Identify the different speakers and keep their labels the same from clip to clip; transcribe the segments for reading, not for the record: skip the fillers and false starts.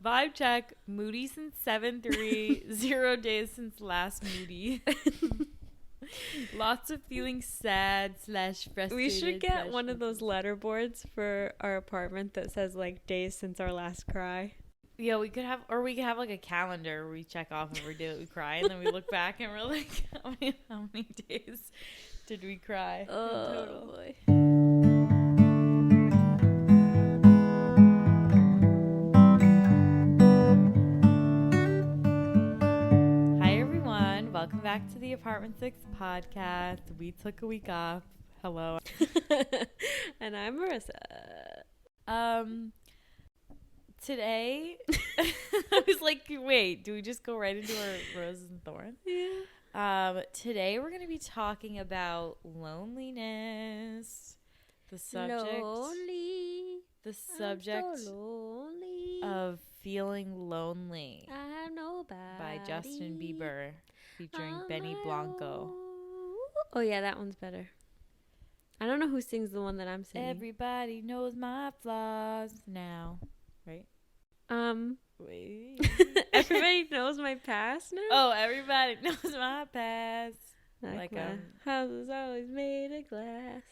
Speaker 1: Vibe check. Moody since 7-3. 0 days since last moody. Lots of feeling sad / frustrated.
Speaker 2: We should get one of those letter boards for our apartment that says like days since our last cry.
Speaker 1: Yeah, we could have like a calendar where we check off every day that we cry, and then we look back and we're like, how many days did we cry?
Speaker 2: Oh boy.
Speaker 1: Hi everyone, welcome back to the Apartment 6 podcast. We took a week off. Hello.
Speaker 2: And I'm Marissa.
Speaker 1: Today, I was like, wait, do we just go right into our roses and thorns?
Speaker 2: Yeah.
Speaker 1: Today we're going to be talking about loneliness. The subject
Speaker 2: I'm so lonely.
Speaker 1: of feeling lonely
Speaker 2: I have nobody.
Speaker 1: by Justin Bieber featuring Benny Blanco.
Speaker 2: Oh yeah, that one's better. I don't know who sings the one that I'm singing.
Speaker 1: Everybody knows my flaws now, right?
Speaker 2: Wait. Everybody knows my past now?
Speaker 1: Oh, everybody knows my past.
Speaker 2: Like my house is always made of glass.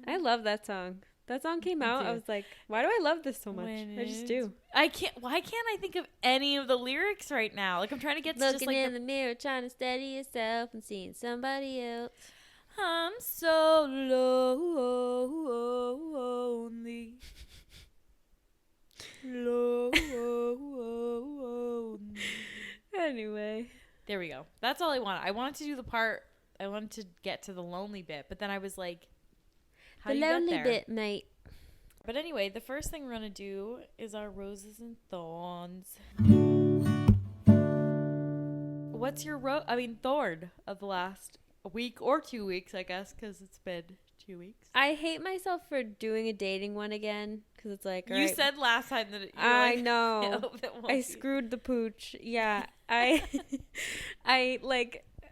Speaker 2: I love that song. That song came out. I was like, why do I love this so much? I just do.
Speaker 1: Why can't I think of any of the lyrics right now? Like I'm trying to get to
Speaker 2: Looking
Speaker 1: just like
Speaker 2: in the mirror, trying to steady yourself and seeing somebody else.
Speaker 1: I'm so lonely. Lonely.
Speaker 2: Anyway.
Speaker 1: There we go. That's all I wanted. I wanted to do the part. I wanted to get to the lonely bit, but then I was like, how
Speaker 2: the
Speaker 1: do you
Speaker 2: lonely
Speaker 1: get there?
Speaker 2: bit, mate.
Speaker 1: But anyway, the first thing we're going to do is our roses and thorns. What's your thorn of the last week or 2 weeks, I guess, because it's been 2 weeks.
Speaker 2: I hate myself for doing a dating one again because it's like,
Speaker 1: you said last time that
Speaker 2: I know. I screwed the pooch. Yeah. I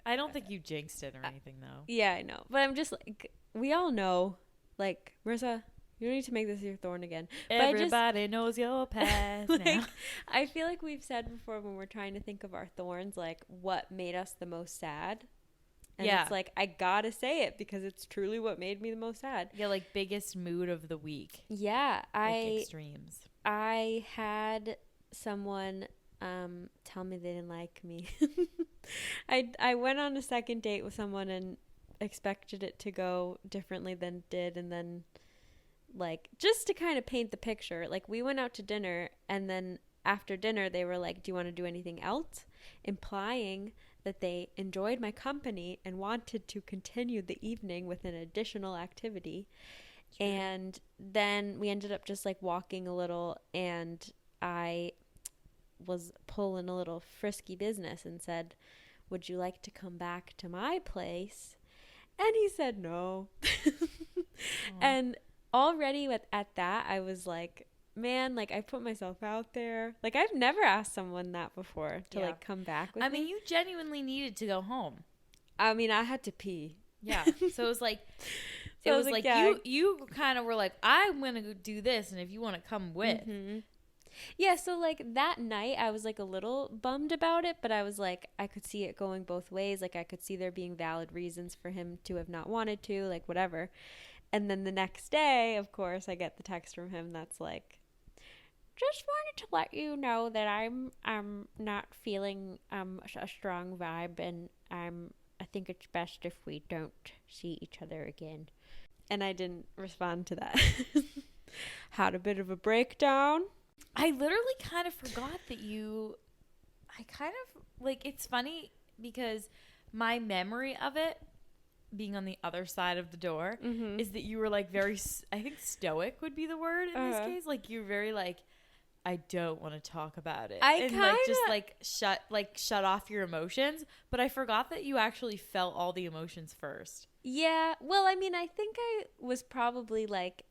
Speaker 1: don't think you jinxed it or anything, though.
Speaker 2: Yeah, I know. But I'm just like, we all know, like, Marissa, you don't need to make this your thorn again.
Speaker 1: Everybody knows your past now.
Speaker 2: I feel like we've said before when we're trying to think of our thorns, like, what made us the most sad. And it's like, I gotta say it because it's truly what made me the most sad.
Speaker 1: Yeah, like biggest mood of the week.
Speaker 2: Yeah.
Speaker 1: Extremes.
Speaker 2: I had someone tell me they didn't like me. I went on a second date with someone and expected it to go differently than it did. And then, like, just to kind of paint the picture, like, we went out to dinner and then after dinner they were like, do you want to do anything else? Implying that they enjoyed my company and wanted to continue the evening with an additional activity. Sure. And then we ended up just like walking a little, and I was pulling a little frisky business and said, would you like to come back to my place? And he said no. And already at that, I was like, man, like, I put myself out there. Like, I've never asked someone that before to, like, come back with me.
Speaker 1: I mean, you genuinely needed to go home.
Speaker 2: I mean, I had to pee.
Speaker 1: Yeah. So it was like, you kind of were like, I'm going to go do this, and if you want to come with.
Speaker 2: Mm-hmm. Yeah, so, like, that night, I was, like, a little bummed about it, but I was like, I could see it going both ways. Like, I could see there being valid reasons for him to have not wanted to, like, whatever. And then the next day, of course, I get the text from him that's like, just wanted to let you know that I'm not feeling a strong vibe, and I think it's best if we don't see each other again. And I didn't respond to that. Had a bit of a breakdown.
Speaker 1: I literally kind of forgot that it's funny because my memory of it being on the other side of the door is that you were like very, I think stoic would be the word in this case. Like you're very like, I don't want to talk about it. Shut off your emotions. But I forgot that you actually felt all the emotions first.
Speaker 2: Yeah. Well, I mean, I think I was probably like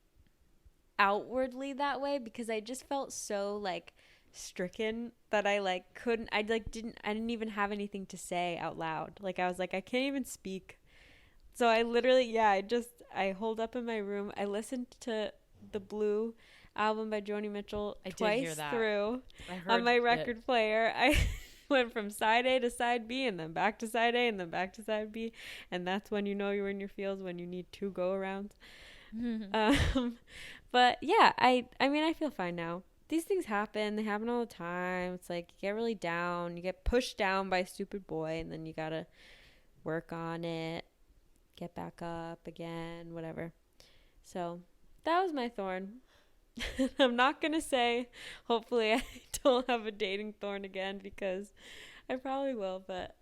Speaker 2: outwardly that way because I just felt so like stricken that I like couldn't, I didn't even have anything to say out loud. Like I was like, I can't even speak. So I literally, I holed up in my room. I listened to the Blue album by Joni Mitchell
Speaker 1: I did hear
Speaker 2: twice
Speaker 1: that.
Speaker 2: through
Speaker 1: I heard
Speaker 2: on my
Speaker 1: it.
Speaker 2: record player. I went from side A to side B and then back to side A and then back to side B. And that's when you know you're in your feels, when you need 2 go-arounds. But yeah, I mean, I feel fine now. These things happen. They happen all the time. It's like you get really down. You get pushed down by a stupid boy and then you got to work on it, get back up again, whatever. So that was my thorn. I'm not going to say, hopefully I don't have a dating thorn again, because I probably will, but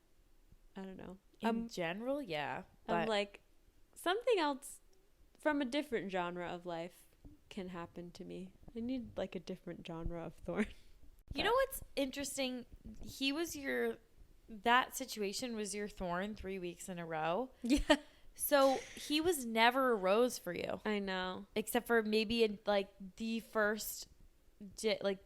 Speaker 2: I don't know.
Speaker 1: In general, yeah.
Speaker 2: I'm like, something else from a different genre of life can happen to me. I need like a different genre of thorn.
Speaker 1: You know what's interesting? That situation was your thorn 3 weeks in a row.
Speaker 2: Yeah.
Speaker 1: So he was never a rose for you.
Speaker 2: I know.
Speaker 1: Except for maybe in like the first,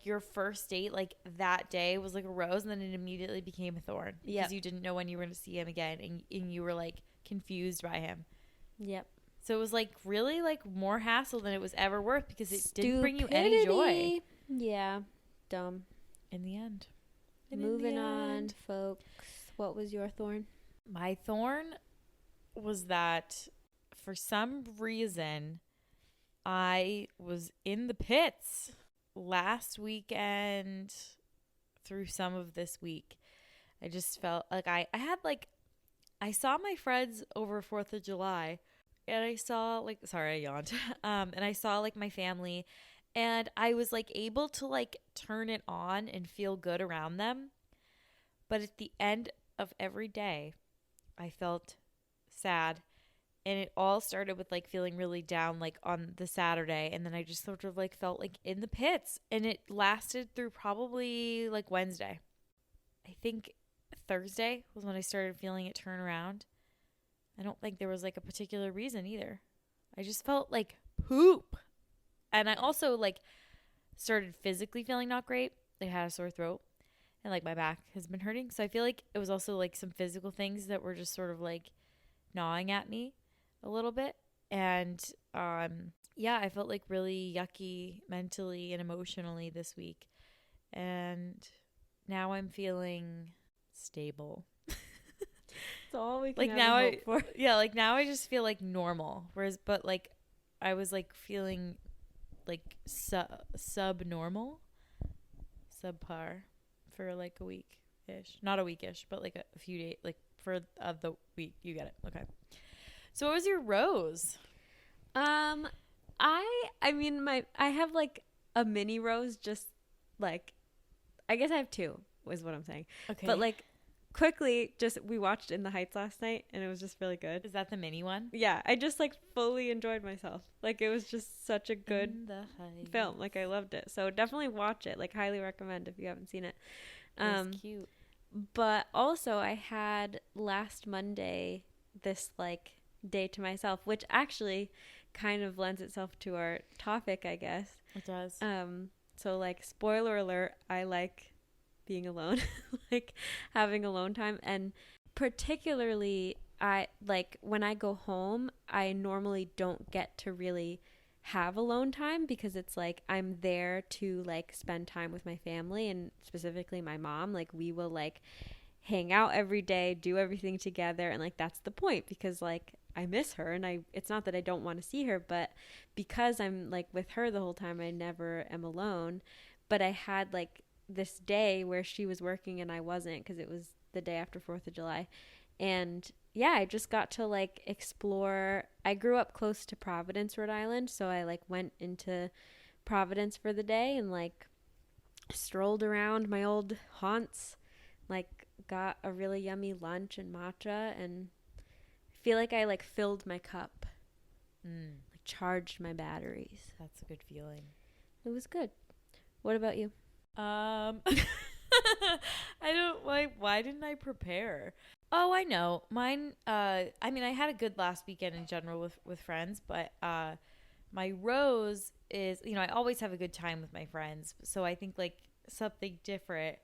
Speaker 1: your first date, like that day was like a rose, and then it immediately became a thorn.
Speaker 2: Yeah.
Speaker 1: Because you didn't know when you were going to see him again, and you were like confused by him.
Speaker 2: Yep.
Speaker 1: So it was like really like more hassle than it was ever worth, because it didn't bring you any joy.
Speaker 2: Yeah. Dumb.
Speaker 1: In the end.
Speaker 2: Moving on, folks. What was your thorn?
Speaker 1: My thorn was that for some reason I was in the pits last weekend through some of this week. I just felt like I saw my friends over 4th of July, and I saw sorry, I yawned. And I saw like my family, and I was like able to like turn it on and feel good around them. But at the end of every day, I felt sad, and it all started with like feeling really down like on the Saturday, and then I just sort of like felt like in the pits, and it lasted through probably like Wednesday. I think Thursday was when I started feeling it turn around. I don't think there was like a particular reason either. I just felt like poop. And I also like started physically feeling not great. I had a sore throat, and like my back has been hurting. So I feel like it was also like some physical things that were just sort of like gnawing at me a little bit. And yeah, I felt like really yucky mentally and emotionally this week. And now I'm feeling stable.
Speaker 2: That's all we can
Speaker 1: like
Speaker 2: have
Speaker 1: now
Speaker 2: hope for.
Speaker 1: Yeah, like now I just feel like normal. But like I was like feeling like subnormal, subpar for like a week-ish. Not a week-ish, but like a few days, like for the week. You get it. Okay. So what was your rose?
Speaker 2: I mean, I have like a mini rose, just like, I guess I have 2 is what I'm saying.
Speaker 1: Okay.
Speaker 2: But like quickly, just we watched In the Heights last night, and it was just really good.
Speaker 1: Is that the mini one?
Speaker 2: Yeah, I just like fully enjoyed myself. Like it was just such a good film. Like I loved it. So definitely watch it. Like highly recommend if you haven't seen it.
Speaker 1: It's cute.
Speaker 2: But also I had last Monday this like day to myself, which actually kind of lends itself to our topic, I guess.
Speaker 1: It does.
Speaker 2: So like spoiler alert, I like being alone, like having alone time. And particularly I like when I go home, I normally don't get to really have alone time, because it's like I'm there to like spend time with my family, and specifically my mom. Like we will like hang out every day, do everything together, and like that's the point, because like I miss her, and it's not that I don't want to see her, but because I'm like with her the whole time, I never am alone. But I had like this day where she was working and I wasn't, because it was the day after 4th of July. And yeah, I just got to like explore. I grew up close to Providence, Rhode Island, so I like went into Providence for the day and like strolled around my old haunts, like got a really yummy lunch and matcha, and I feel like I like filled my cup, like charged my batteries.
Speaker 1: That's a good feeling.
Speaker 2: It was good. What about you?
Speaker 1: I don't like. Why didn't I prepare? Oh, I know. Mine. I mean, I had a good last weekend in general with friends, but my rose is, I always have a good time with my friends. So I think like something different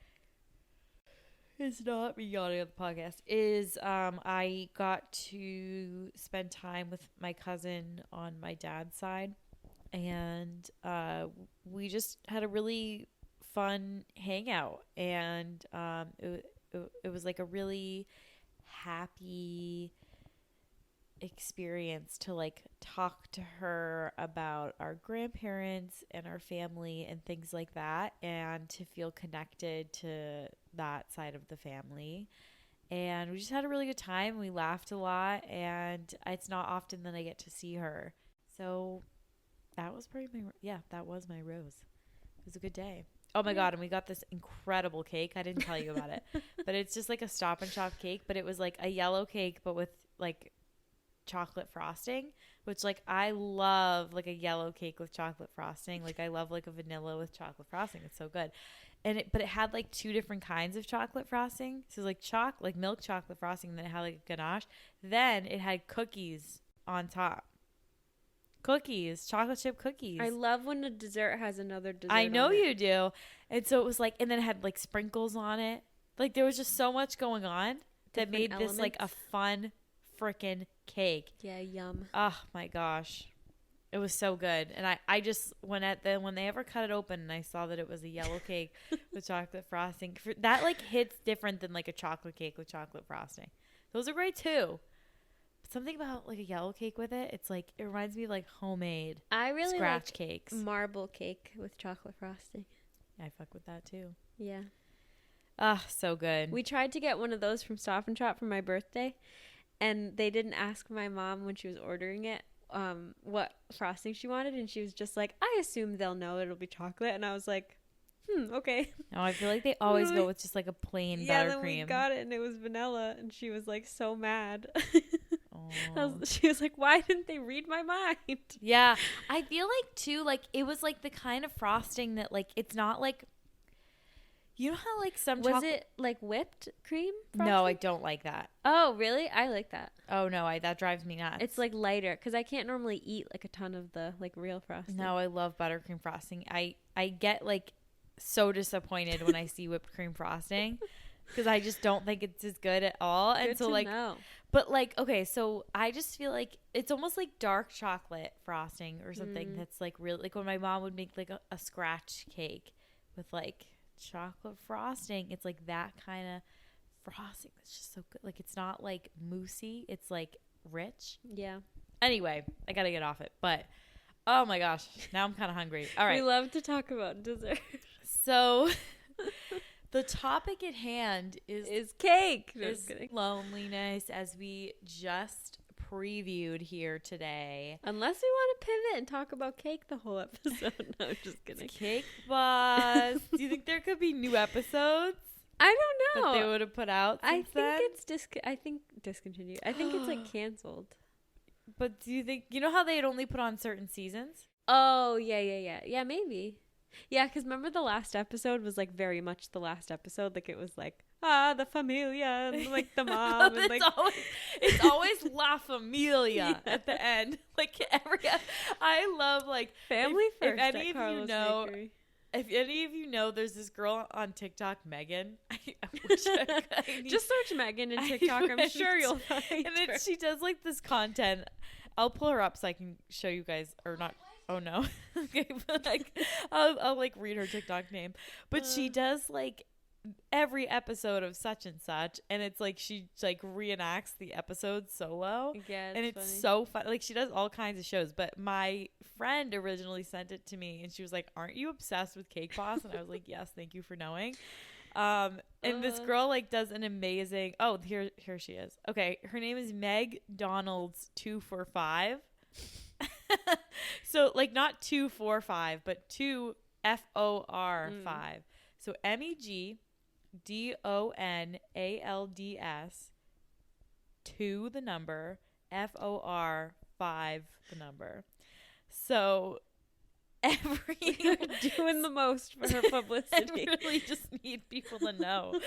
Speaker 1: is not me yawning on the podcast. Is I got to spend time with my cousin on my dad's side, and we just had a really fun hangout, and it was like a really happy experience to like talk to her about our grandparents and our family and things like that, and to feel connected to that side of the family. And we just had a really good time. We laughed a lot, and it's not often that I get to see her. So that was probably that was my rose. It was a good day. Oh my God. And we got this incredible cake. I didn't tell you about it, but it's just like a Stop and Shop cake, but it was like a yellow cake, but with like chocolate frosting, which like I love like a yellow cake with chocolate frosting. Like I love like a vanilla with chocolate frosting. It's so good. But it had like 2 different kinds of chocolate frosting. So it was like milk chocolate frosting, and then it had like a ganache. Then it had cookies on top. Cookies, chocolate chip cookies.
Speaker 2: I love when a dessert has another dessert.
Speaker 1: I know you do. And so it was like, and then it had like sprinkles on it. Like there was just so much going on that made this like a fun freaking cake.
Speaker 2: Yeah, yum.
Speaker 1: Oh my gosh. It was so good. And I just, when they ever cut it open and I saw that it was a yellow cake with chocolate frosting, that like hits different than like a chocolate cake with chocolate frosting. Those are great too. But something about like a yellow cake with it, it's like, it reminds me of like homemade scratch cakes.
Speaker 2: Marble cake with chocolate frosting.
Speaker 1: Yeah, I fuck with that too.
Speaker 2: Yeah.
Speaker 1: Ah, so good.
Speaker 2: We tried to get one of those from Stop and Shop for my birthday, and they didn't ask my mom when she was ordering it what frosting she wanted, and she was just like, I assume they'll know it'll be chocolate. And I was like, okay.
Speaker 1: No, I feel like they always go with just like a plain buttercream.
Speaker 2: Yeah, then we got it and it was vanilla, and she was like so mad. She was like, why didn't they read my mind?
Speaker 1: Yeah, I feel like too, like it was like the kind of frosting that like, it's not like, you know how like some
Speaker 2: was it like whipped cream frosting?
Speaker 1: No, I don't like that.
Speaker 2: Oh really? I like that.
Speaker 1: Oh no, that drives me nuts.
Speaker 2: It's like lighter, because I can't normally eat like a ton of the like real frosting.
Speaker 1: No, I love buttercream frosting. I get like so disappointed when I see whipped cream frosting, because I just don't think it's as good at all.
Speaker 2: Good
Speaker 1: and so
Speaker 2: to
Speaker 1: like
Speaker 2: know.
Speaker 1: But like, okay, so I just feel like it's almost like dark chocolate frosting or something that's like real, like when my mom would make like a scratch cake with like chocolate frosting, it's like that kind of frosting that's just so good. Like it's not like moussey, it's like rich.
Speaker 2: Yeah.
Speaker 1: Anyway, I gotta get off it, but oh my gosh, now I'm kind of hungry. All right,
Speaker 2: we love to talk about dessert.
Speaker 1: So the topic at hand is
Speaker 2: cake.
Speaker 1: Is loneliness, as we just previewed here today.
Speaker 2: Unless we want to pivot and talk about cake the whole episode. No, I'm just kidding.
Speaker 1: Cake Boss. Do you think there could be new episodes?
Speaker 2: I don't know.
Speaker 1: That they would have put out since then?
Speaker 2: I think discontinued. I think it's like canceled.
Speaker 1: But do you think, you know how they had only put on certain seasons?
Speaker 2: Oh, yeah. Yeah, maybe. Yeah, because remember the last episode was like very much the last episode. Like it was like, the familia and like the mom. And, like,
Speaker 1: it's always La Familia at the end. Like I love like
Speaker 2: family first.
Speaker 1: If any of you know, there's this girl on TikTok, Megan. I wish
Speaker 2: just search Megan in TikTok. I'm sure you'll find
Speaker 1: and then
Speaker 2: her.
Speaker 1: She does like this content. I'll pull her up so I can show you guys, or not. Oh no. Okay, but like I'll like read her TikTok name. But she does like every episode of such and such, and it's like she like reenacts the episode solo.
Speaker 2: Yeah,
Speaker 1: and it's
Speaker 2: funny.
Speaker 1: so fun. Like she does all kinds of shows. But my friend originally sent it to me, and she was like, "Aren't you obsessed with Cake Boss?" And I was like, "Yes, thank you for knowing." And this girl like does an amazing. Oh, here she is. Okay, her name is Meg Donalds 245. So like not 245, but 2 FOR5. So MEGDONALDS 2 the number FOR5 the number. So
Speaker 2: you're doing the most for her publicity.
Speaker 1: I really just need people to know.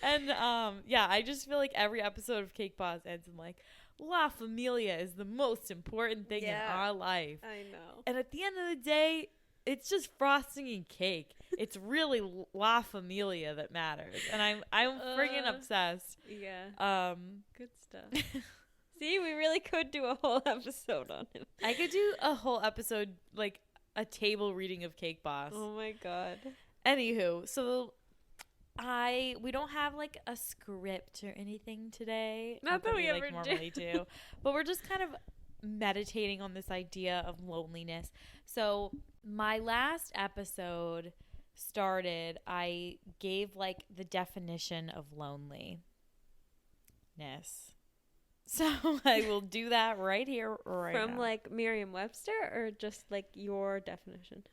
Speaker 1: And I just feel like every episode of Cake Boss ends in like, La Familia is the most important thing in our life.
Speaker 2: I know.
Speaker 1: And at the end of the day, it's just frosting and cake. It's really La Familia that matters. And I'm friggin' obsessed.
Speaker 2: Yeah. Good stuff. See, we really could do a whole episode on it.
Speaker 1: I could do a whole episode like a table reading of Cake Boss.
Speaker 2: Oh my God.
Speaker 1: Anywho, so we don't have like a script or anything today.
Speaker 2: Not that we ever
Speaker 1: like normally do. But we're just kind of meditating on this idea of loneliness. So my last episode started, I gave like the definition of loneliness. So I will do that right here, right now.
Speaker 2: From like Merriam-Webster or just like your definition?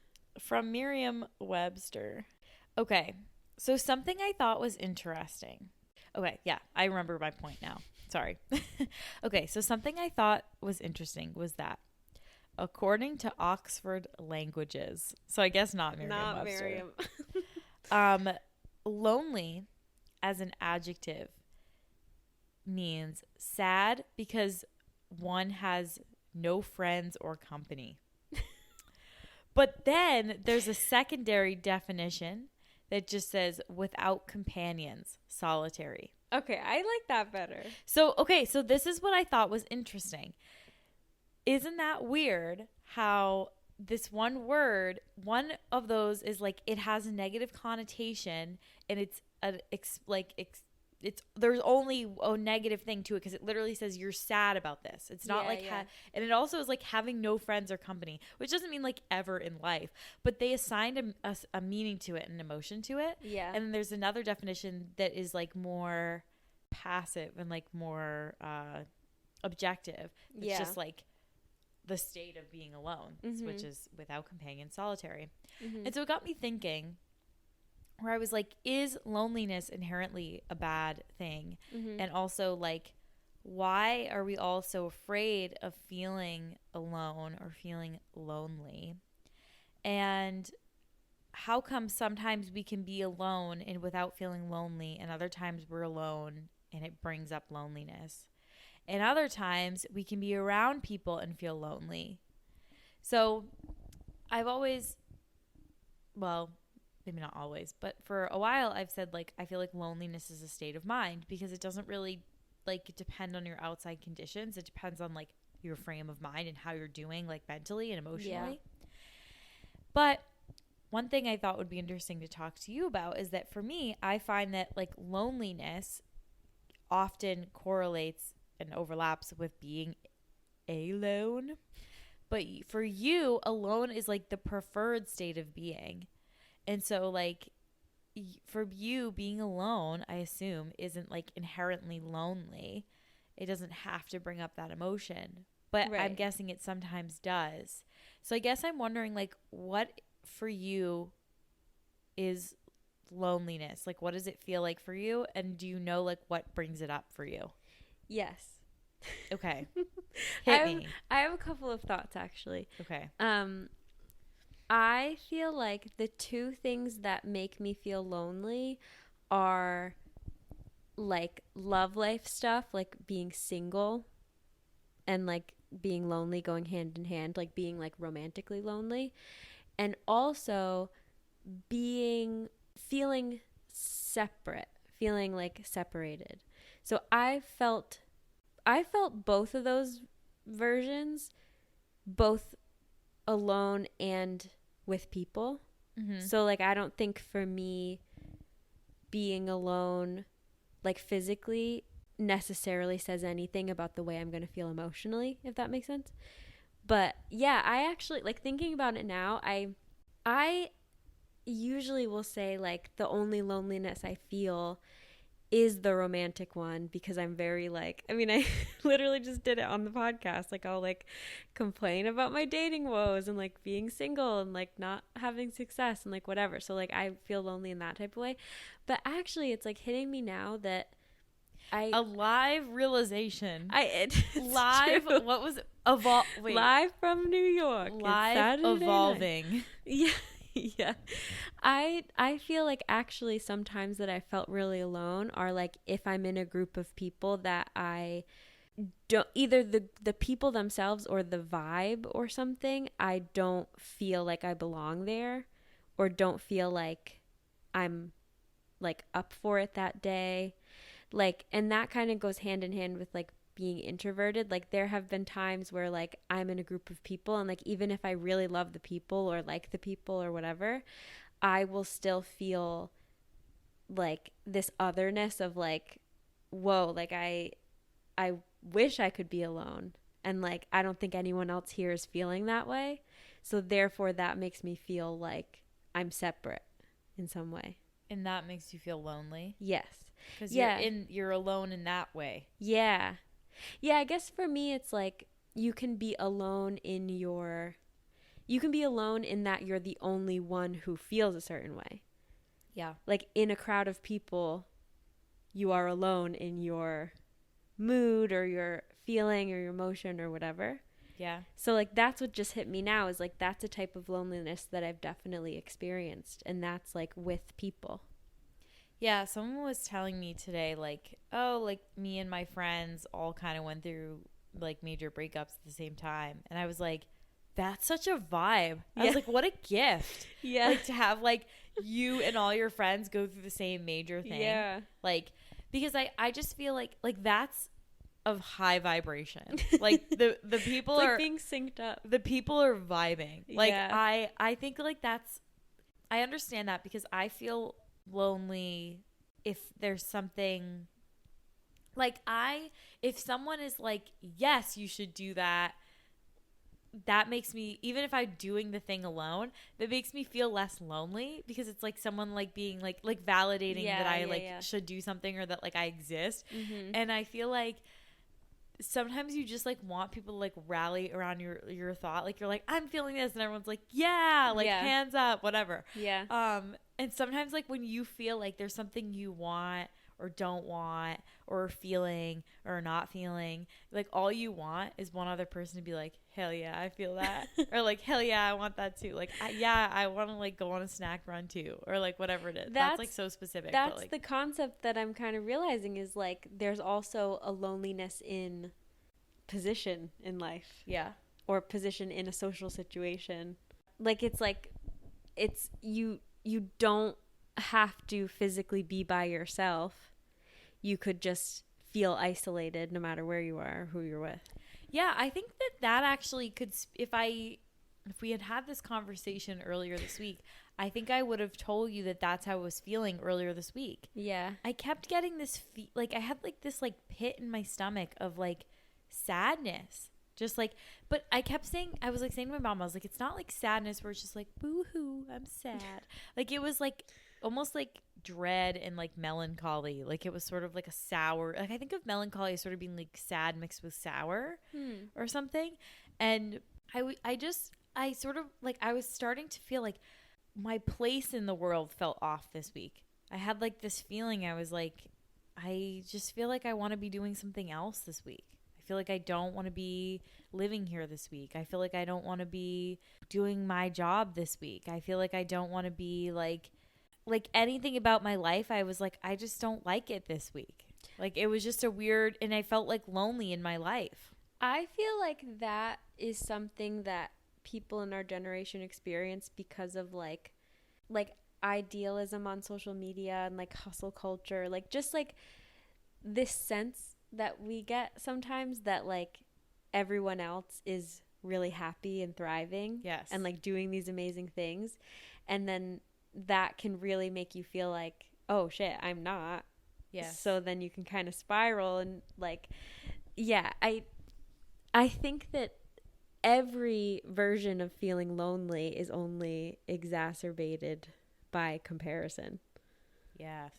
Speaker 1: From Merriam-Webster. Okay. So something I thought was interesting. Okay, yeah, I remember my point now. Sorry. Okay, so something I thought was interesting was that according to Oxford Languages, so I guess not Merriam-Webster.
Speaker 2: Not Merriam.
Speaker 1: Lonely as an adjective means sad because one has no friends or company. But then there's a secondary definition that just says without companions, solitary.
Speaker 2: Okay, I like that better.
Speaker 1: So this is what I thought was interesting. Isn't that weird how this one word, one of those is like it has a negative connotation and it's there's only a negative thing to it because it literally says you're sad about this. It's not and it also is like having no friends or company, which doesn't mean like ever in life, but they assigned a meaning to it, an emotion to it.
Speaker 2: Yeah.
Speaker 1: And then there's another definition that is like more passive and like more objective. It's just like the state of being alone, which is without companion, solitary. And so it got me thinking, where I was like, is loneliness inherently a bad thing? And also, like, why are we all so afraid of feeling alone or feeling lonely? And how come sometimes we can be alone and without feeling lonely, and other times we're alone and it brings up loneliness? And other times we can be around people and feel lonely. So I've always, well, maybe not always, but for a while I've said like I feel like loneliness is a state of mind because it doesn't really like depend on your outside conditions. It depends on like your frame of mind and how you're doing like mentally and emotionally. Yeah. But one thing I thought would be interesting to talk to you about is that for me, I find that like loneliness often correlates and overlaps with being alone. But for you, alone is like the preferred state of being. And so, like, for you, being alone, I assume, isn't, like, inherently lonely. It doesn't have to bring up that emotion. But right. I'm guessing it sometimes does. So I guess I'm wondering, like, what for you is loneliness? Like, what does it feel like for you? And do you know, like, what brings it up for you?
Speaker 2: Yes.
Speaker 1: Okay. Hit me.
Speaker 2: I have a couple of thoughts, actually.
Speaker 1: Okay.
Speaker 2: I feel like the two things that make me feel lonely are like love life stuff, like being single and like being lonely going hand in hand, like being like romantically lonely, and also feeling separate, feeling like separated. So I felt both of those versions, both alone and with people. So like I don't think for me being alone like physically necessarily says anything about the way I'm going to feel emotionally, if that makes sense. But yeah, I actually like thinking about it now, I usually will say like the only loneliness I feel is the romantic one, because I'm very like, I mean, I literally just did it on the podcast. Like I'll like complain about my dating woes and like being single and like not having success and like whatever. So like I feel lonely in that type of way. But actually it's like hitting me now that a
Speaker 1: live realization.
Speaker 2: Live.
Speaker 1: True. What was it?
Speaker 2: Live from New York.
Speaker 1: Live evolving.
Speaker 2: Yeah. Yeah. I feel like actually sometimes that I felt really alone are like if I'm in a group of people that I don't, either the people themselves or the vibe or something, I don't feel like I belong there or don't feel like I'm like up for it that day. Like, and that kind of goes hand in hand with like being introverted. Like there have been times where like I'm in a group of people and like even if I really love the people or like the people or whatever, I will still feel like this otherness of like, whoa, like I wish I could be alone. And like I don't think anyone else here is feeling that way. So therefore that makes me feel like I'm separate in some way.
Speaker 1: And that makes you feel lonely?
Speaker 2: Yes.
Speaker 1: Because you're alone in that way.
Speaker 2: Yeah. Yeah, I guess for me it's like you can be alone in that you're the only one who feels a certain way.
Speaker 1: Yeah.
Speaker 2: Like in a crowd of people, you are alone in your mood or your feeling or your emotion or whatever.
Speaker 1: Yeah.
Speaker 2: So like that's what just hit me now is like that's a type of loneliness that I've definitely experienced, and that's like with people.
Speaker 1: Yeah, someone was telling me today like, oh, like me and my friends all kind of went through like major breakups at the same time, and I was like, that's such a vibe. I was like, what a gift.
Speaker 2: Yeah.
Speaker 1: Like to have like you and all your friends go through the same major thing.
Speaker 2: Yeah.
Speaker 1: Like because I just feel like that's of high vibration. Like the people
Speaker 2: it's
Speaker 1: are
Speaker 2: like being synced up.
Speaker 1: The people are vibing. Like
Speaker 2: yeah.
Speaker 1: I think like I understand that because I feel lonely if there's something like if someone is like, yes, you should do that, that makes me, even if I'm doing the thing alone, that makes me feel less lonely because it's like someone like being like validating that I should do something or that like I exist.
Speaker 2: Mm-hmm.
Speaker 1: And I feel like sometimes you just like want people to like rally around your thought. Like you're like, I'm feeling this, and everyone's like, yeah, like hands up, whatever.
Speaker 2: Yeah.
Speaker 1: And sometimes like when you feel like there's something you want or don't want or feeling or not feeling, like all you want is one other person to be like, hell yeah, I feel that. Or like, hell yeah, I want that too. Like, I want to like go on a snack run too, or like whatever it is. That's like so specific.
Speaker 2: That's
Speaker 1: but, like,
Speaker 2: the concept that I'm kind of realizing is like there's also a loneliness in position in life.
Speaker 1: Yeah.
Speaker 2: Or position in a social situation. Like it's you don't have to physically be by yourself. You could just feel isolated no matter where you are or who you're with.
Speaker 1: Yeah, I think that actually could, if we had this conversation earlier this week, I think I would have told you that that's how I was feeling earlier this week.
Speaker 2: Yeah.
Speaker 1: I kept getting this like I had like this like pit in my stomach of like sadness. Just like, but I kept saying, I was like saying to my mom, I was like, it's not like sadness where it's just like, boo-hoo, I'm sad. Like it was like almost like dread and like melancholy. Like it was sort of like a sour, like I think of melancholy as sort of being like sad mixed with sour or something. And I sort of like, I was starting to feel like my place in the world felt off this week. I had like this feeling, I was like, I just feel like I want to be doing something else this week. I feel like I don't want to be living here this week. I feel like I don't want to be doing my job this week. I feel like I don't want to be like anything about my life. I was like, I just don't like it this week. Like it was just a weird, and I felt like lonely in my life.
Speaker 2: I feel like that is something that people in our generation experience because of like idealism on social media and like hustle culture, like just like this sense that we get sometimes that like everyone else is really happy and thriving.
Speaker 1: Yes.
Speaker 2: And like doing these amazing things, and then that can really make you feel like, oh shit, I'm not.
Speaker 1: Yes.
Speaker 2: So then you can kind of spiral and like, yeah, I think that every version of feeling lonely is only exacerbated by comparison.
Speaker 1: Yes.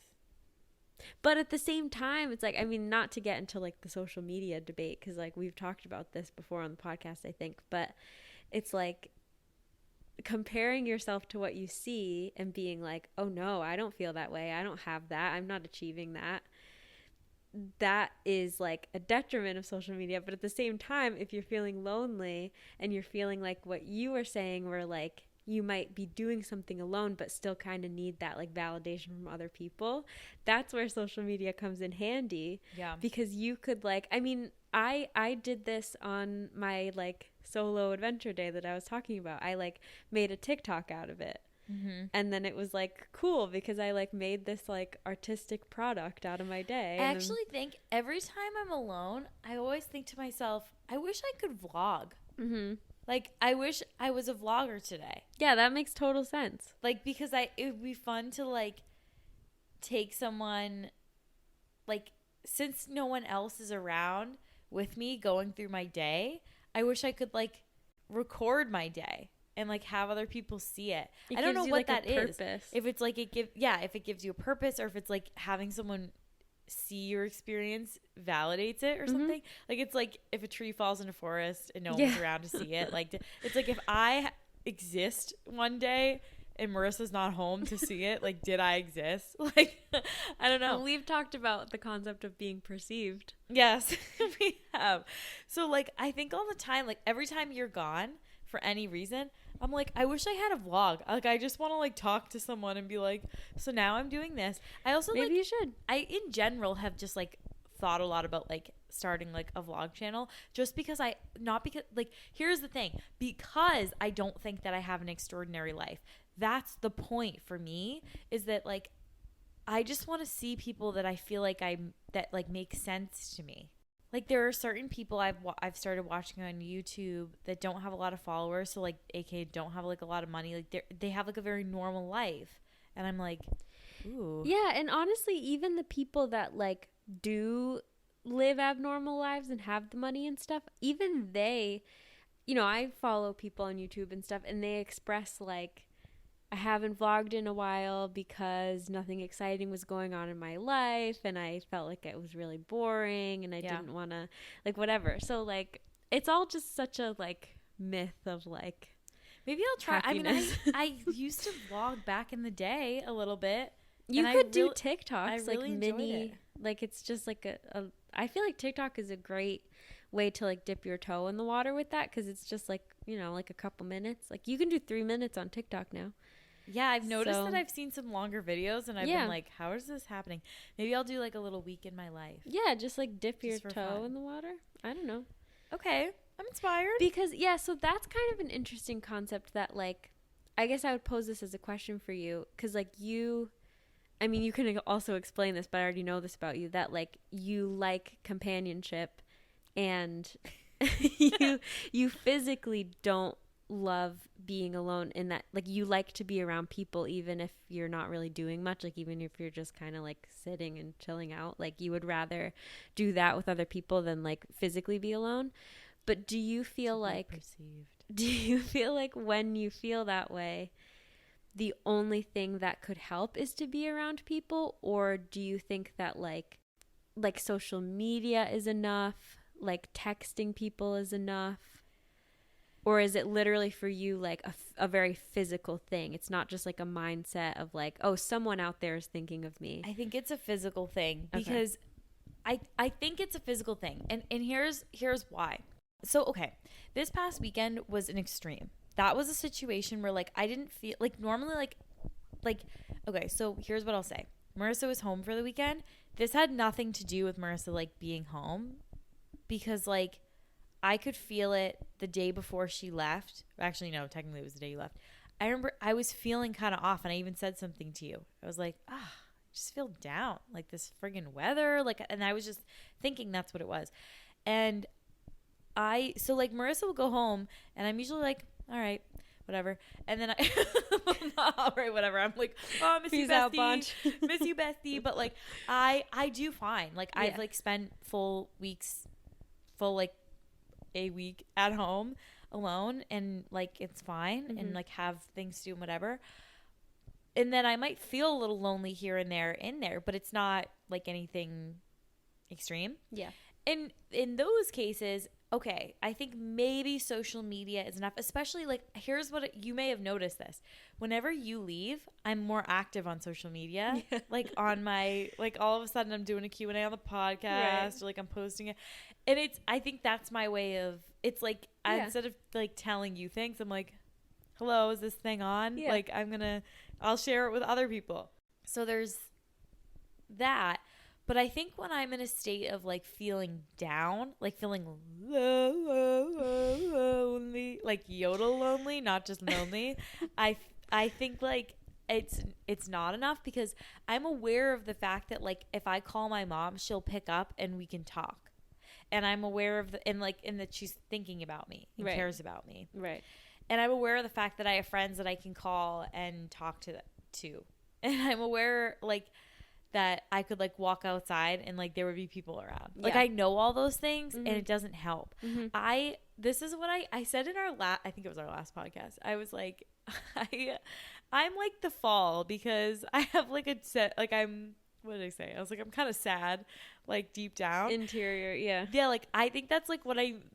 Speaker 2: But at the same time, it's like, I mean, not to get into like the social media debate, because like we've talked about this before on the podcast, I think, but it's like comparing yourself to what you see and being like, oh no, I don't feel that way. I don't have that. I'm not achieving that. That is like a detriment of social media. But at the same time, if you're feeling lonely and you're feeling like what you were saying, where like you might be doing something alone but still kind of need that like validation from other people, that's where social media comes in handy.
Speaker 1: Yeah.
Speaker 2: Because you could like, I mean, I did this on my like solo adventure day that I was talking about. I like made a TikTok out of it. And then it was like cool because I like made this like artistic product out of my day.
Speaker 1: I actually think every time I'm alone, I always think to myself, I wish I could vlog. Like, I wish I was a vlogger today.
Speaker 2: Yeah, that makes total sense.
Speaker 1: Like, because it would be fun to like take someone, like, since no one else is around with me going through my day, I wish I could like record my day and like have other people see it. I don't know what that is. If it's like if it gives you a purpose, or if it's like having someone see your experience validates it or something. Like, it's like if a tree falls in a forest and no one's around to see it. Like, it's like if I exist one day and Marissa's not home to see it, like, did I exist? Like, I don't know.
Speaker 2: Well, we've talked about the concept of being perceived.
Speaker 1: Yes, we have. So, like, I think all the time, like, every time you're gone for any reason, I'm like, I wish I had a vlog. Like, I just want to, like, talk to someone and be like, so now I'm doing this. I also,
Speaker 2: maybe you should.
Speaker 1: I, in general, have just, like, thought a lot about, like, starting, like, a vlog channel, just because here's the thing, because I don't think that I have an extraordinary life. That's the point for me, is that, like, I just want to see people that I feel like that like make sense to me. Like, there are certain people I've started watching on YouTube that don't have a lot of followers, so like, aka don't have like a lot of money. Like, they have like a very normal life, and I'm like, ooh.
Speaker 2: Yeah, and honestly, even the people that like do live abnormal lives and have the money and stuff, even they, you know, I follow people on YouTube and stuff, and they express like, I haven't vlogged in a while because nothing exciting was going on in my life, and I felt like it was really boring, and I didn't want to, like, whatever. So, like, it's all just such a, like, myth of, like,
Speaker 1: maybe I'll try.
Speaker 2: happiness.
Speaker 1: I mean, I used to vlog back in the day a little bit.
Speaker 2: You could do TikToks,
Speaker 1: really
Speaker 2: like, mini, like, it's just, like, I feel like TikTok is a great way to, like, dip your toe in the water with that, because it's just, like, you know, like, a couple minutes. Like, you can do 3 minutes on TikTok now.
Speaker 1: Yeah, I've noticed that I've seen some longer videos, and I've been like, how is this happening? Maybe I'll do like a little week in my life.
Speaker 2: Yeah, just like dip your toe in the water. I don't know.
Speaker 1: Okay, I'm inspired.
Speaker 2: Because, so that's kind of an interesting concept that, like, I guess I would pose this as a question for you. Because, like, you can also explain this, but I already know this about you, that, like, you like companionship, and you physically don't love being alone, in that, like, you like to be around people even if you're not really doing much, like, even if you're just kind of like sitting and chilling out, like, you would rather do that with other people than like physically be alone. But do you feel like when you feel that way, the only thing that could help is to be around people, or do you think that like social media is enough, like texting people is enough? Or is it literally for you like a very physical thing? It's not just like a mindset of like, oh, someone out there is thinking of me.
Speaker 1: I think it's a physical thing, because I think it's a physical thing. And here's why. So, okay, this past weekend was an extreme. That was a situation where like I didn't feel like normally like okay, so here's what I'll say. Marissa was home for the weekend. This had nothing to do with Marissa like being home, because like I could feel it the day before she left. Actually, no, technically it was the day you left. I remember I was feeling kind of off, and I even said something to you. I was like, I just feel down, like this friggin' weather. Like, and I was just thinking that's what it was. And so like Marissa will go home, and I'm usually like, all right, whatever. And then all right, whatever. I'm like, oh, miss you, bestie. Miss you, bestie. But like, I do fine. Like, I've like spent full like a week at home alone, and like it's fine, and like have things to do and whatever. And then I might feel a little lonely here and there but it's not like anything extreme. Yeah. And in those cases, okay, I think maybe social media is enough, especially like, here's what you may have noticed this. Whenever you leave, I'm more active on social media. Like on my, like all of a sudden I'm doing a Q&A on the podcast, or like I'm posting it. And I think that's my way of, it's like, instead of like telling you things, I'm like, hello, is this thing on? Yeah. Like I'll share it with other people. So there's that. But I think when I'm in a state of like feeling down, like feeling lonely, like yodel lonely, not just lonely, I I think like it's not enough because I'm aware of the fact that like if I call my mom, she'll pick up and we can talk. And I'm aware of and that she's thinking about me and cares about me.
Speaker 2: Right.
Speaker 1: And I'm aware of the fact that I have friends that I can call and talk to. And I'm aware like that I could like walk outside and like there would be people around. Yeah. Like I know all those things and it doesn't help. This is what I said in I think it was our last podcast. I was like, I'm like the fall because I have like what did I say? I was like, I'm kind of sad, like deep down.
Speaker 2: Interior, yeah.
Speaker 1: Yeah, like I think that's like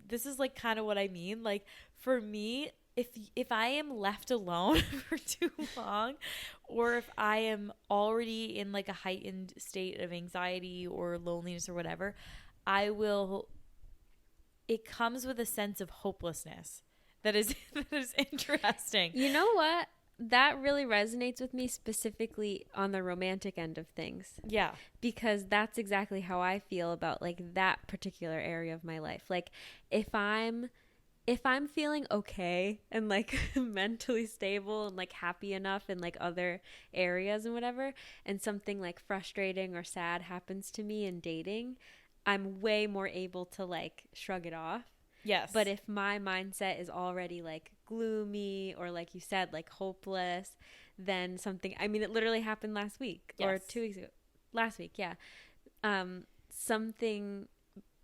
Speaker 1: this is like kind of what I mean. Like for me, if I am left alone for too long, or if I am already in like a heightened state of anxiety or loneliness or whatever, it comes with a sense of hopelessness that is interesting.
Speaker 2: You know what? That really resonates with me specifically on the romantic end of things.
Speaker 1: Yeah.
Speaker 2: Because that's exactly how I feel about like that particular area of my life. Like if I'm feeling okay and like mentally stable and like happy enough in like other areas and whatever, and something like frustrating or sad happens to me in dating, I'm way more able to like shrug it off.
Speaker 1: Yes.
Speaker 2: But if my mindset is already like gloomy or like you said, like hopeless, then it literally happened last week or 2 weeks ago. Last week, yeah. Something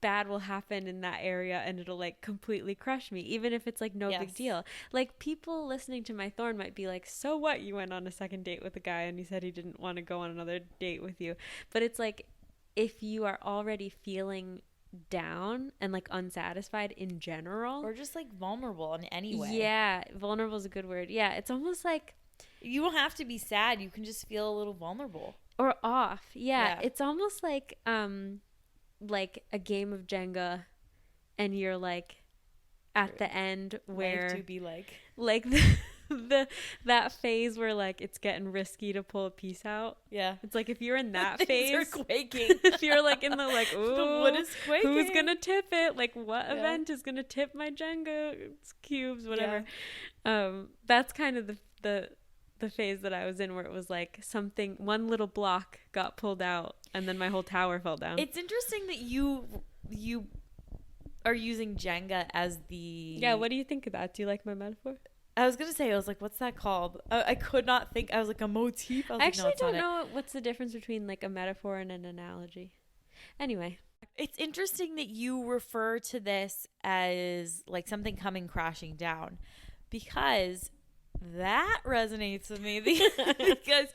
Speaker 2: bad will happen in that area and it'll like completely crush me, even if it's like no big deal. Like people listening to my thorn might be like, so what, you went on a second date with a guy and he said he didn't want to go on another date with you. But it's like if you are already feeling down and like unsatisfied in general,
Speaker 1: or just like vulnerable in any way.
Speaker 2: Yeah, vulnerable is a good word. Yeah, it's almost like
Speaker 1: you don't have to be sad, you can just feel a little vulnerable
Speaker 2: or off. Yeah. It's almost like a game of Jenga, and you're like at the end where
Speaker 1: life to be like
Speaker 2: that phase where like it's getting risky to pull a piece out.
Speaker 1: Yeah,
Speaker 2: it's like if you're in that phase,
Speaker 1: are quaking.
Speaker 2: If you're like in the like, ooh,
Speaker 1: the wood is quaking.
Speaker 2: Who's gonna tip it? Like what event is gonna tip my Jenga cubes? Whatever. Yeah. That's kind of the phase that I was in, where it was like one little block got pulled out and then my whole tower fell down.
Speaker 1: It's interesting that you are using Jenga as the...
Speaker 2: Yeah, what do you think of that? Do you like my metaphor?
Speaker 1: I was going to say, I was like, what's that called? I could not think. I was like, a motif?
Speaker 2: I actually don't know what's the difference between like a metaphor and an analogy. Anyway.
Speaker 1: It's interesting that you refer to this as like something coming crashing down, because that resonates with me because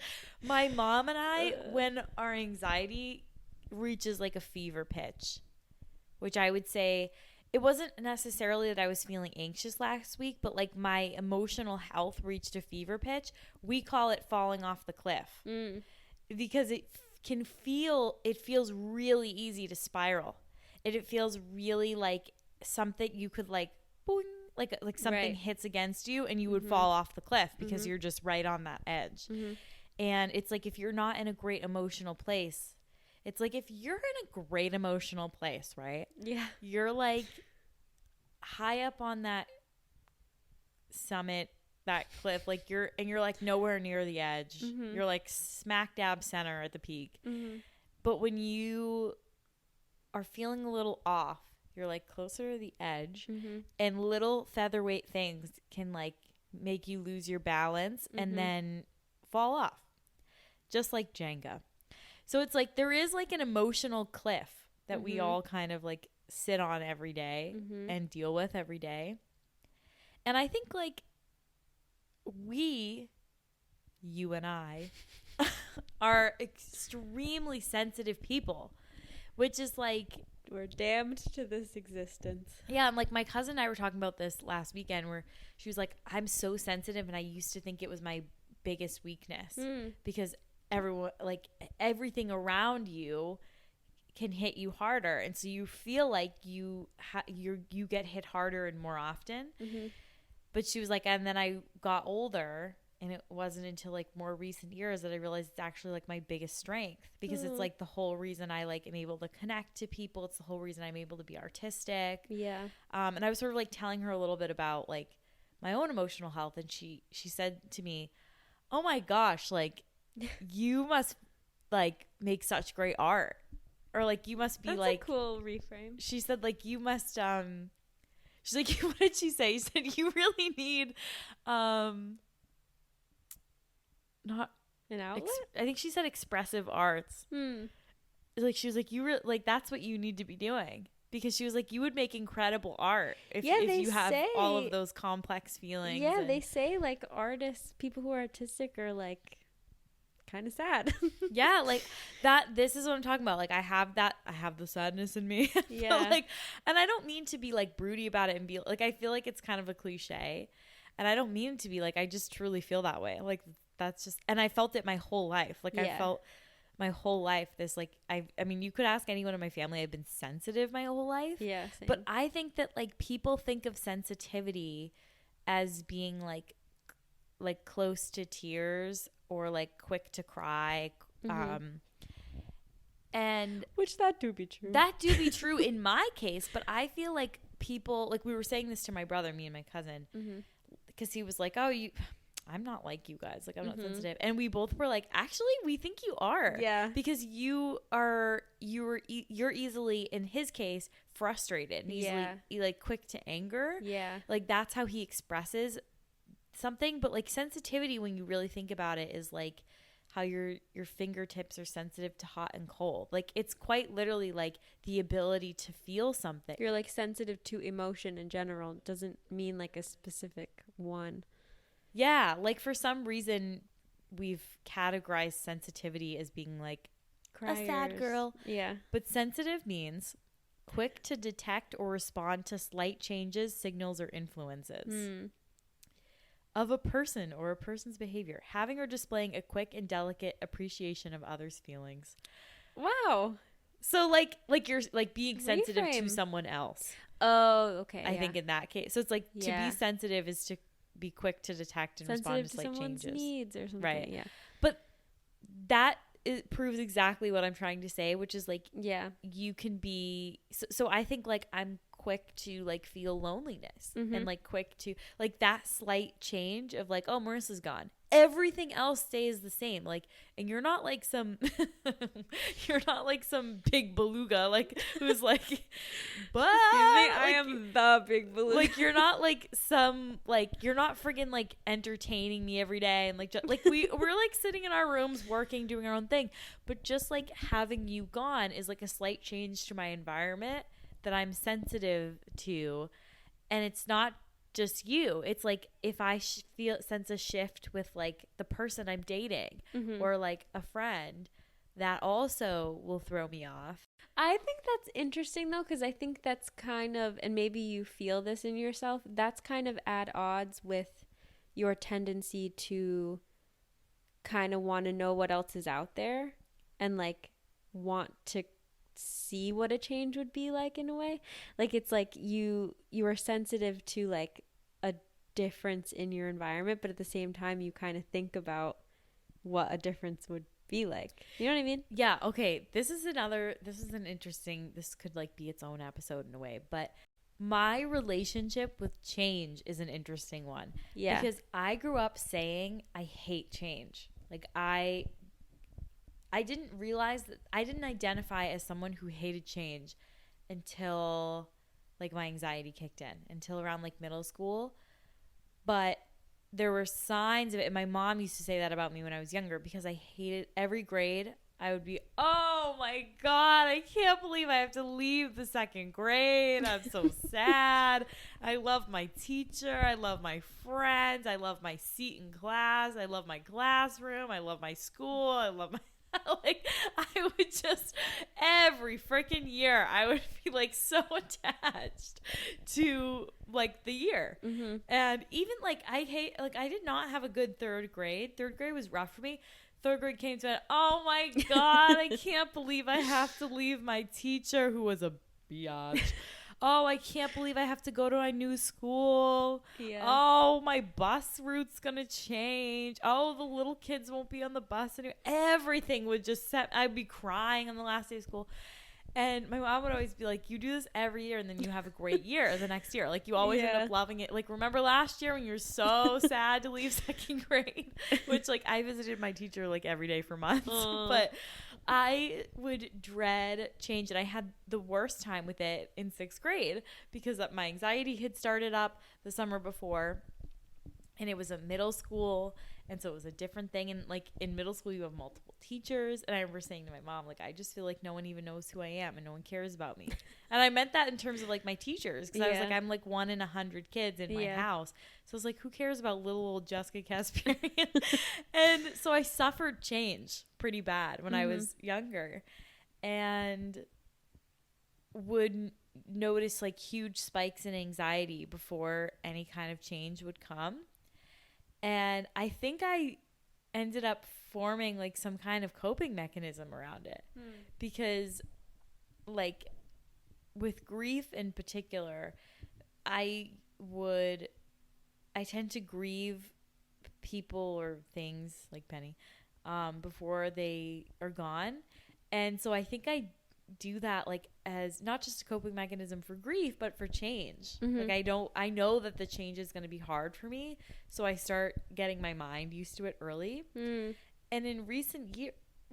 Speaker 1: my mom and I, when our anxiety reaches like a fever pitch, which I would say it wasn't necessarily that I was feeling anxious last week, but like my emotional health reached a fever pitch. We call it falling off the cliff because it feels really easy to spiral. It feels really like something you could like, boing, like something hits against you and you would fall off the cliff because you're just right on that edge. And it's like if you're not in a great emotional place, it's like if you're in a great emotional place, right?
Speaker 2: Yeah.
Speaker 1: You're like high up on that summit, that cliff, like you're like nowhere near the edge. You're like smack dab center at the peak. But when you are feeling a little off, you're like closer to the edge, and little featherweight things can like make you lose your balance and then fall off, just like Jenga. So it's like there is like an emotional cliff that we all kind of like sit on every day and deal with every day. And I think like you and I are extremely sensitive people, which is like,
Speaker 2: we're damned to this existence.
Speaker 1: Yeah, and like my cousin and I were talking about this last weekend, where she was like, I'm so sensitive and I used to think it was my biggest weakness because everything around you can hit you harder, and so you feel like you get hit harder and more often. But she was like, and then I got older, and it wasn't until like more recent years that I realized it's actually like my biggest strength, because it's like the whole reason I like am able to connect to people. It's the whole reason I'm able to be artistic.
Speaker 2: Yeah.
Speaker 1: And I was sort of like telling her a little bit about like my own emotional health, and she said to me, oh my gosh, like you must like make such great art, or like you must be
Speaker 2: That's
Speaker 1: like
Speaker 2: a cool reframe.
Speaker 1: She said like you must she's like what did she say? She said you really need not
Speaker 2: an outlet.
Speaker 1: I think she said expressive arts. Like she was like you like that's what you need to be doing, because she was like you would make incredible art if you have all of those complex feelings.
Speaker 2: Yeah, they say like artists, people who are artistic are like kind of sad.
Speaker 1: Yeah, like that. This is what I'm talking about. Like I have the sadness in me.
Speaker 2: Yeah.
Speaker 1: But, like, and I don't mean to be like broody about it and be like, I feel like it's kind of a cliche, and I don't mean to be like, I just truly feel that way. Like that's just, and I felt it my whole life. Like I felt my whole life this like I mean you could ask anyone in my family, I've been sensitive my whole life.
Speaker 2: Yeah, same.
Speaker 1: But I think that like people think of sensitivity as being like close to tears or like quick to cry. And
Speaker 2: which that do be true
Speaker 1: in my case, but I feel like people, like we were saying this to my brother, me and my cousin, because he was like, oh, I'm not like you guys, like I'm not sensitive, and we both were like, actually we think you are, because you're easily, in his case, frustrated and easily like quick to anger, like that's how he expresses something. But like sensitivity, when you really think about it, is like how your fingertips are sensitive to hot and cold. Like it's quite literally like the ability to feel something.
Speaker 2: You're like sensitive to emotion in general. It doesn't mean like a specific one.
Speaker 1: Yeah, like for some reason we've categorized sensitivity as being like
Speaker 2: Criers.
Speaker 1: A sad girl.
Speaker 2: Yeah.
Speaker 1: But sensitive means quick to detect or respond to slight changes, signals, or influences of a person or a person's behavior, having or displaying a quick and delicate appreciation of others' feelings.
Speaker 2: Wow.
Speaker 1: So like you're like being sensitive to someone else.
Speaker 2: Oh, okay.
Speaker 1: I think in that case. So it's like to be sensitive is to be quick to detect and respond to slight changes.
Speaker 2: Someone's needs or something.
Speaker 1: Right.
Speaker 2: Yeah.
Speaker 1: But that proves exactly what I'm trying to say, which is like, you can be, so I think like I'm quick to like feel loneliness and like quick to like that slight change of like, oh, Marissa's gone, everything else stays the same. Like, and you're not like some big beluga like who's like, but
Speaker 2: I am the big beluga.
Speaker 1: Like you're not like some, like you're not friggin' like entertaining me every day and like like we're like sitting in our rooms working, doing our own thing, but just like having you gone is like a slight change to my environment that I'm sensitive to. And it's not just you, it's like if I sense a shift with like the person I'm dating or like a friend, that also will throw me off.
Speaker 2: I think that's interesting though, because I think that's kind of, and maybe you feel this in yourself, that's kind of at odds with your tendency to kind of want to know what else is out there and like want to see what a change would be like in a way. Like it's like you are sensitive to like a difference in your environment, but at the same time you kind of think about what a difference would be like. You know what I mean?
Speaker 1: Yeah. Okay. This is an interesting, this could like be its own episode in a way, but my relationship with change is an interesting one.
Speaker 2: Yeah.
Speaker 1: Because I grew up saying I hate change. Like I didn't realize that I didn't identify as someone who hated change until like my anxiety kicked in, until around like middle school. But there were signs of it. And my mom used to say that about me when I was younger, because I hated every grade. I would be, oh my God, I can't believe I have to leave the second grade. I'm so sad. I love my teacher. I love my friends. I love my seat in class. I love my classroom. I love my school. I love my, like, I would just, every freaking year, I would be like so attached to like the year. And even like, I did not have a good third grade. Third grade was rough for me. Third grade came to it. Oh my God, I can't believe I have to leave my teacher who was a biatch. Oh, I can't believe I have to go to a new school. Yeah. Oh, my bus route's going to change. Oh, the little kids won't be on the bus anymore. Everything would just I'd be crying on the last day of school. And my mom would always be like, you do this every year and then you have a great year the next year. Like, you always end up loving it. Like, remember last year when you were so sad to leave second grade? Which, like, I visited my teacher, like, every day for months. But I would dread change. And I had the worst time with it in 6th grade because my anxiety had started up the summer before. And it was a middle school, and so it was a different thing. And, like, in middle school, you have multiple teachers. And I remember saying to my mom, like, I just feel like no one even knows who I am and no one cares about me. And I meant that in terms of, like, my teachers. Because I was like, I'm, like, 1 in 100 kids in my house. So I was like, who cares about little old Jessica Kasparian? And so I suffered change pretty bad when I was younger. And would notice, like, huge spikes in anxiety before any kind of change would come. And I think I ended up forming, like, some kind of coping mechanism around it. Because, like, with grief in particular, I tend to grieve people or things, like Penny, before they are gone. And so I think I do that, like, as not just a coping mechanism for grief but for change. Like, I know that the change is going to be hard for me, so I start getting my mind used to it early. And in recent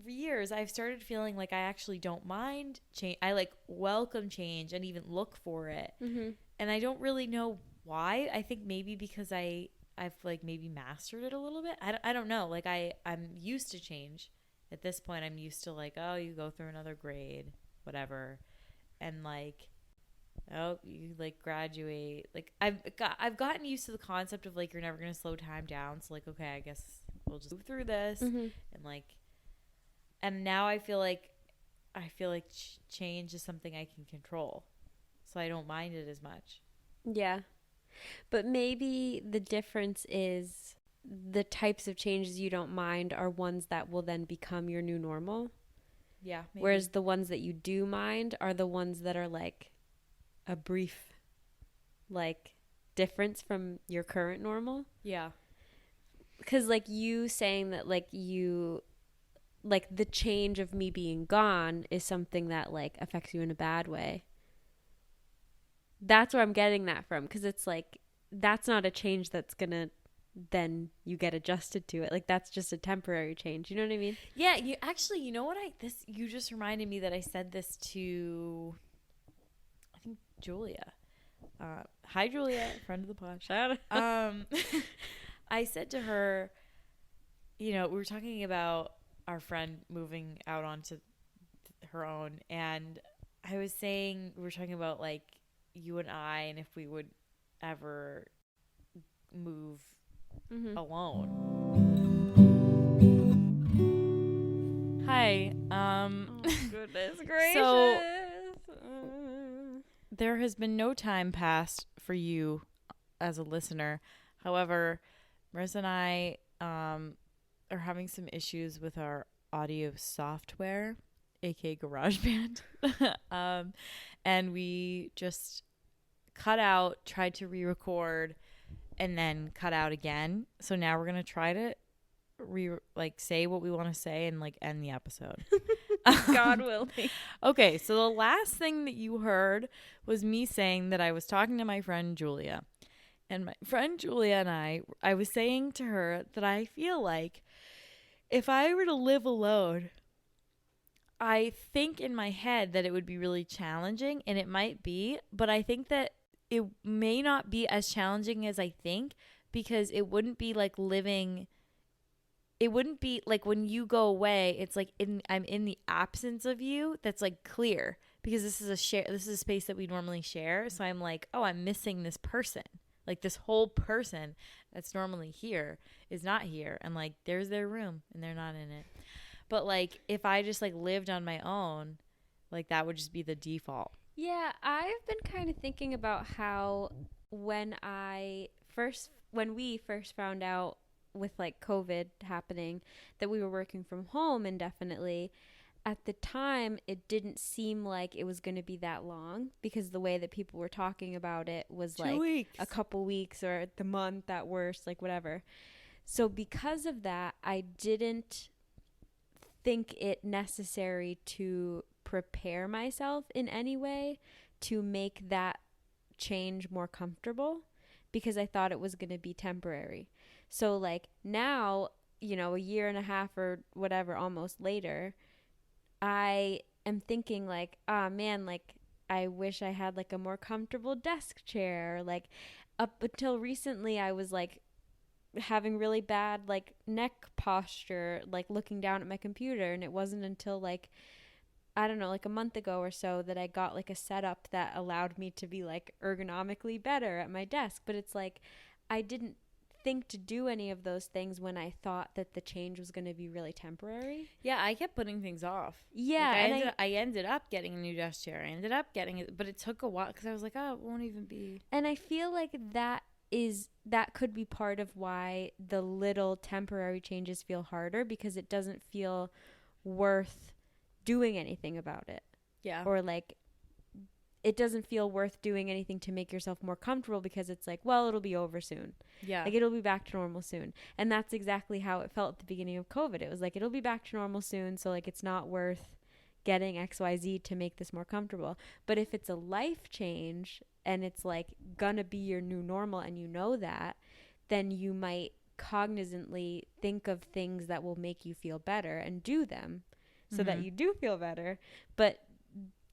Speaker 1: years I've started feeling like I actually don't mind change. I, like, welcome change and even look for it. And I don't really know why. I think maybe because I've, like, maybe mastered it a little bit. I don't know, like, I'm used to change. At this point, I'm used to, like, oh, you go through another grade, whatever, and, like, oh, you, like, graduate. Like, I've gotten used to the concept of, like, you're never gonna slow time down. So, like, okay, I guess we'll just move through this, and, like, and now I feel like change is something I can control, so I don't mind it as much.
Speaker 2: Yeah, but maybe the difference is the types of changes you don't mind are ones that will then become your new normal.
Speaker 1: Yeah. Maybe.
Speaker 2: Whereas the ones that you do mind are the ones that are, like, a brief, like, difference from your current normal.
Speaker 1: Yeah.
Speaker 2: Because, like, you saying that, like, you, like, the change of me being gone is something that, like, affects you in a bad way. That's where I'm getting that from. Because it's, like, that's not a change that's going to then you get adjusted to it. Like, that's just a temporary change. You know what I mean?
Speaker 1: Yeah. You know what you just reminded me that I said this to, I think, Julia. Hi, Julia, friend of the pod.
Speaker 2: Shout out.
Speaker 1: I said to her, you know, we were talking about our friend moving out onto her own, and I was saying, we were talking about, like, you and I, and if we would ever move alone. Hi.
Speaker 2: Oh, goodness gracious.
Speaker 1: So there has been no time passed for you as a listener. However, Marissa and I are having some issues with our audio software, aka GarageBand. And we just tried to re-record, and then cut out again. So now we're going to try to say what we want to say and, like, end the episode.
Speaker 2: God willing.
Speaker 1: Okay, so the last thing that you heard was me saying that I was talking to my friend Julia. And my friend Julia and I was saying to her that I feel like if I were to live alone, I think in my head that it would be really challenging, and it might be, but I think that it may not be as challenging as I think, because it wouldn't be like living. It wouldn't be like when you go away, it's like I'm in the absence of you. That's, like, clear, because this is a space that we normally share. So I'm like, oh, I'm missing this person. Like, this whole person that's normally here is not here, and, like, there's their room and they're not in it. But, like, if I just, like, lived on my own, like, that would just be the default.
Speaker 2: Yeah, I've been kind of thinking about how when we first found out with, like, COVID happening that we were working from home indefinitely, at the time it didn't seem like it was going to be that long, because the way that people were talking about it was
Speaker 1: 2
Speaker 2: like
Speaker 1: weeks.
Speaker 2: a couple weeks or the month at worst, like, whatever. So because of that, I didn't think it necessary to prepare myself in any way to make that change more comfortable because I thought it was going to be temporary. So like now, you know, a year and a half or whatever almost later, I am thinking like, oh man, like I wish I had like a more comfortable desk chair. Like up until recently I was like having really bad like neck posture, like looking down at my computer, and it wasn't until like I don't know, like a month ago or so that I got like a setup that allowed me to be like ergonomically better at my desk. But it's like I didn't think to do any of those things when I thought that the change was going to be really temporary.
Speaker 1: Yeah, I kept putting things off.
Speaker 2: Yeah,
Speaker 1: like I ended up getting a new desk chair. I ended up getting it, but it took a while because I was like, oh, it won't even be.
Speaker 2: And I feel like that could be part of why the little temporary changes feel harder, because it doesn't feel worth doing anything about it.
Speaker 1: Yeah.
Speaker 2: Or like it doesn't feel worth doing anything to make yourself more comfortable because it's like, well, it'll be over soon.
Speaker 1: Yeah.
Speaker 2: Like it'll be back to normal soon. And that's exactly how it felt at the beginning of COVID. It was like, it'll be back to normal soon. So like, it's not worth getting XYZ to make this more comfortable. But if it's a life change and it's like gonna be your new normal and you know that, then you might cognizantly think of things that will make you feel better and do them so that you do feel better. But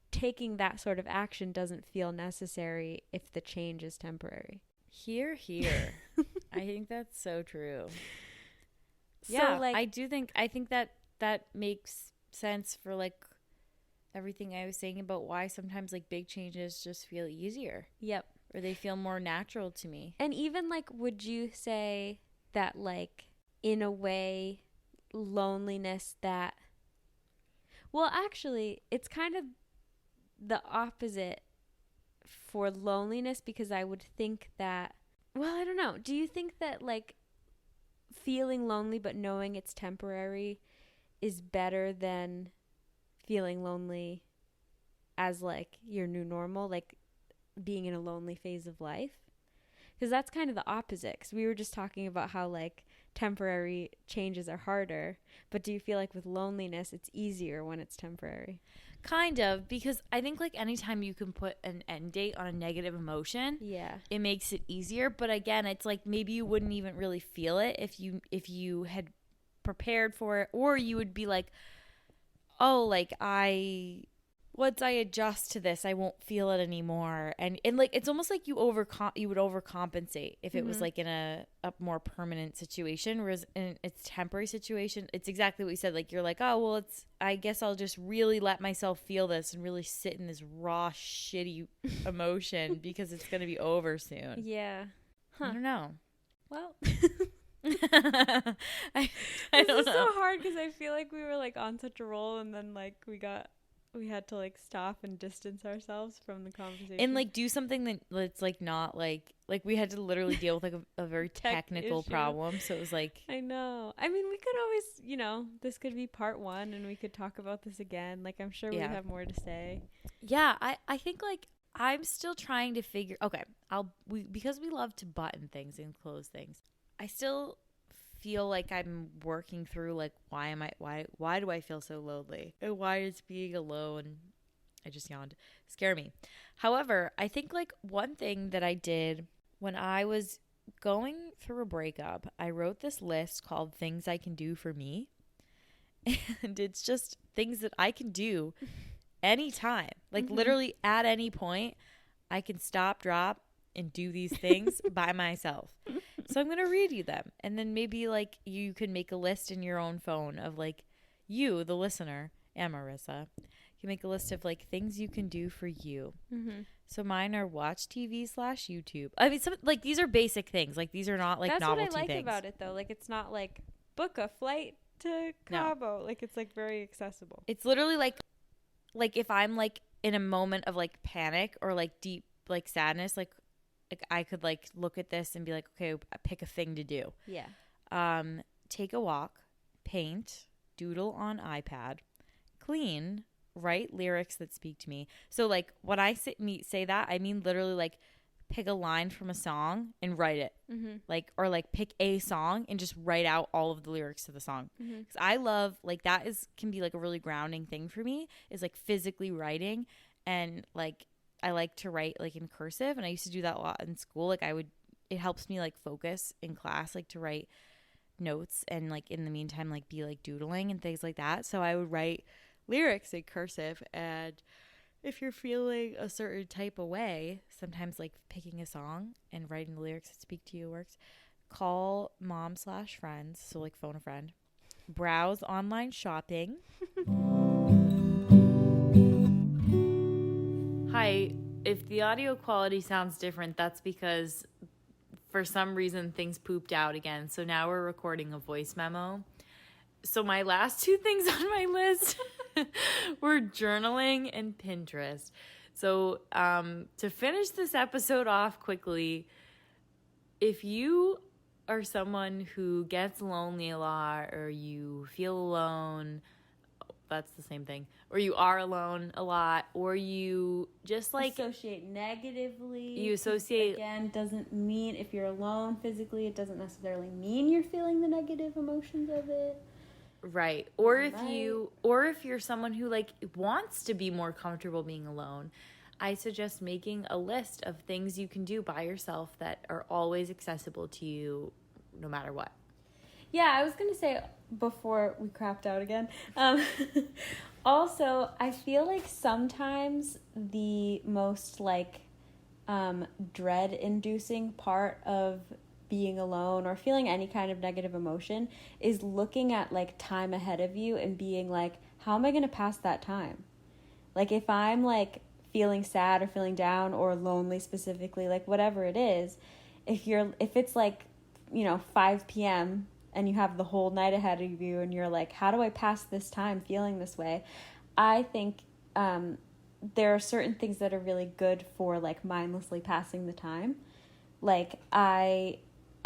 Speaker 2: taking that sort of action doesn't feel necessary if the change is temporary.
Speaker 1: Here. I think that's so true.
Speaker 2: Yeah,
Speaker 1: so, like, I think that makes sense for like everything I was saying about why sometimes like big changes just feel easier.
Speaker 2: Yep.
Speaker 1: Or they feel more natural to me.
Speaker 2: And even like, would you say that like in a way loneliness that, well, actually it's kind of the opposite for loneliness, because I would think that, well, I don't know. Do you think that like feeling lonely but knowing it's temporary is better than feeling lonely as like your new normal, like being in a lonely phase of life? Because that's kind of the opposite. Because we were just talking about how like temporary changes are harder, but do you feel like with loneliness it's easier when it's temporary?
Speaker 1: Kind of, because I think like anytime you can put an end date on a negative emotion,
Speaker 2: yeah,
Speaker 1: it makes it easier. But again, it's like maybe you wouldn't even really feel it if you had prepared for it, or you would be like, oh, like once I adjust to this, I won't feel it anymore. And like it's almost like you would overcompensate if it was like in a more permanent situation, whereas in its temporary situation, it's exactly what you said. Like you're like, oh well, I guess I'll just really let myself feel this and really sit in this raw shitty emotion because it's gonna be over soon.
Speaker 2: Yeah.
Speaker 1: I don't know.
Speaker 2: Well,
Speaker 1: I
Speaker 2: this
Speaker 1: don't
Speaker 2: is
Speaker 1: know.
Speaker 2: so hard because I feel like we were like on such a roll, and then like we had to like stop and distance ourselves from the conversation
Speaker 1: and like do something that's like not like we had to literally deal with like a very technical problem. So it was like,
Speaker 2: I know. I mean, we could always, you know, this could be part 1 and we could talk about this again. Like I'm sure we have more to say.
Speaker 1: Yeah, I think like I'm still trying to figure. Okay, because we love to button things and close things. I still feel like I'm working through like why do I feel so lonely, and why is being alone, I just yawned, scare me. However, I think like one thing that I did when I was going through a breakup, I wrote this list called things I can do for me, and it's just things that I can do anytime, like literally at any point I can stop, drop, and do these things by myself. So I'm going to read you them. And then maybe like you can make a list in your own phone of like you, the listener, and Marissa, can make a list of like things you can do for you. So mine are watch TV/YouTube. I mean, some like these are basic things. Like these are not like novelty things. That's what I like
Speaker 2: about it though. Like it's not like book a flight to Cabo. No. Like it's like very accessible.
Speaker 1: It's literally like if I'm like in a moment of like panic or like deep like sadness, like I could like look at this and be like, okay, pick a thing to do.
Speaker 2: Yeah.
Speaker 1: Take a walk, paint, doodle on iPad, clean, write lyrics that speak to me. So like when I say that, I mean literally like pick a line from a song and write it. Like, or like pick a song and just write out all of the lyrics to the song. Because I love, like, can be like a really grounding thing for me, is like physically writing. And like, I like to write like in cursive, and I used to do that a lot in school. Like it helps me like focus in class, like to write notes and like in the meantime like be like doodling and things like that. So I would write lyrics in cursive, and if you're feeling a certain type of way, sometimes like picking a song and writing the lyrics that speak to you works. Call mom/friends, so like phone a friend. Browse online shopping. Hi, if the audio quality sounds different, that's because for some reason things pooped out again. So now we're recording a voice memo. So my last two things on my list were journaling and Pinterest. So to finish this episode off quickly, if you are someone who gets lonely a lot, or you feel alone, that's the same thing, or you are alone a lot, or you just like
Speaker 2: associate negatively.
Speaker 1: You associate,
Speaker 2: again, doesn't mean, if you're alone physically, it doesn't necessarily mean you're feeling the negative emotions of it.
Speaker 1: Right. Or if you're someone who like wants to be more comfortable being alone, I suggest making a list of things you can do by yourself that are always accessible to you no matter what.
Speaker 2: Yeah, I was going to say before we crapped out again. Also, I feel like sometimes the most like dread-inducing part of being alone or feeling any kind of negative emotion is looking at like time ahead of you and being like, how am I going to pass that time? Like if I'm like feeling sad or feeling down or lonely specifically, like whatever it is, if it's like, 5 p.m. and you have the whole night ahead of you and you're like, how do I pass this time feeling this way? I think there are certain things that are really good for like mindlessly passing the time. Like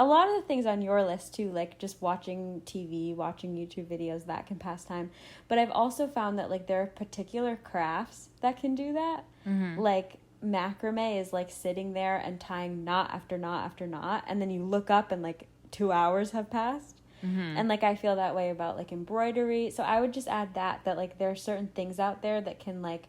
Speaker 2: a lot of the things on your list too, like just watching TV, watching YouTube videos, that can pass time. But I've also found that like there are particular crafts that can do that. Like macrame is like sitting there and tying knot after knot after knot, and then you look up and like 2 hours have passed. And like I feel that way about like embroidery. So I would just add that like there are certain things out there that can like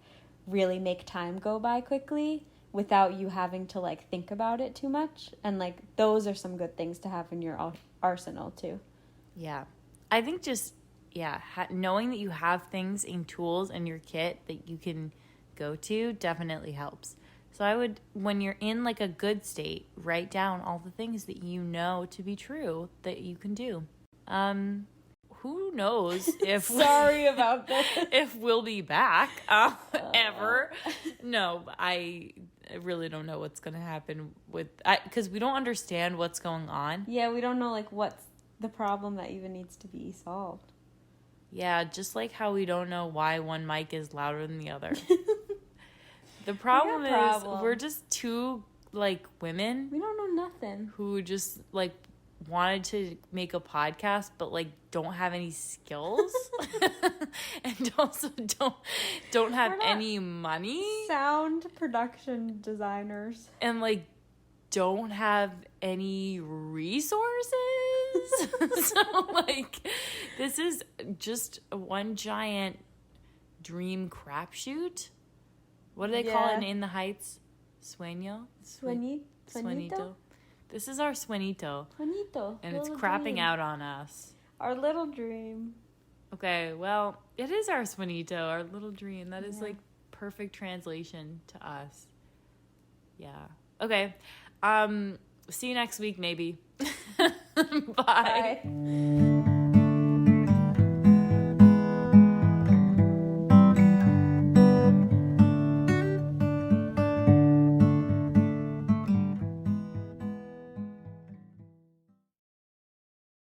Speaker 2: really make time go by quickly without you having to like think about it too much. And like those are some good things to have in your arsenal too.
Speaker 1: Yeah. I think just knowing that you have things and tools in your kit that you can go to definitely helps. So I would, when you're in like a good state, write down all the things that you know to be true that you can do. Who knows if
Speaker 2: sorry about that,
Speaker 1: if we'll be back ever. No, I really don't know what's going to happen because we don't understand what's going on.
Speaker 2: Yeah, we don't know like what's the problem that even needs to be solved.
Speaker 1: Yeah, just like how we don't know why one mic is louder than the other. The problem is we're just two like women.
Speaker 2: We don't know nothing.
Speaker 1: Who just like wanted to make a podcast but like don't have any skills and also don't have any money.
Speaker 2: Sound production designers.
Speaker 1: And like don't have any resources. So like this is just one giant dream crapshoot. What do they call it in the Heights? Sueño? Sueñito. This is our sueñito. And it's crapping out on us.
Speaker 2: Our little dream.
Speaker 1: Okay, well, it is our sueñito, our little dream. That is like perfect translation to us. Yeah. Okay. See you next week, maybe. Bye.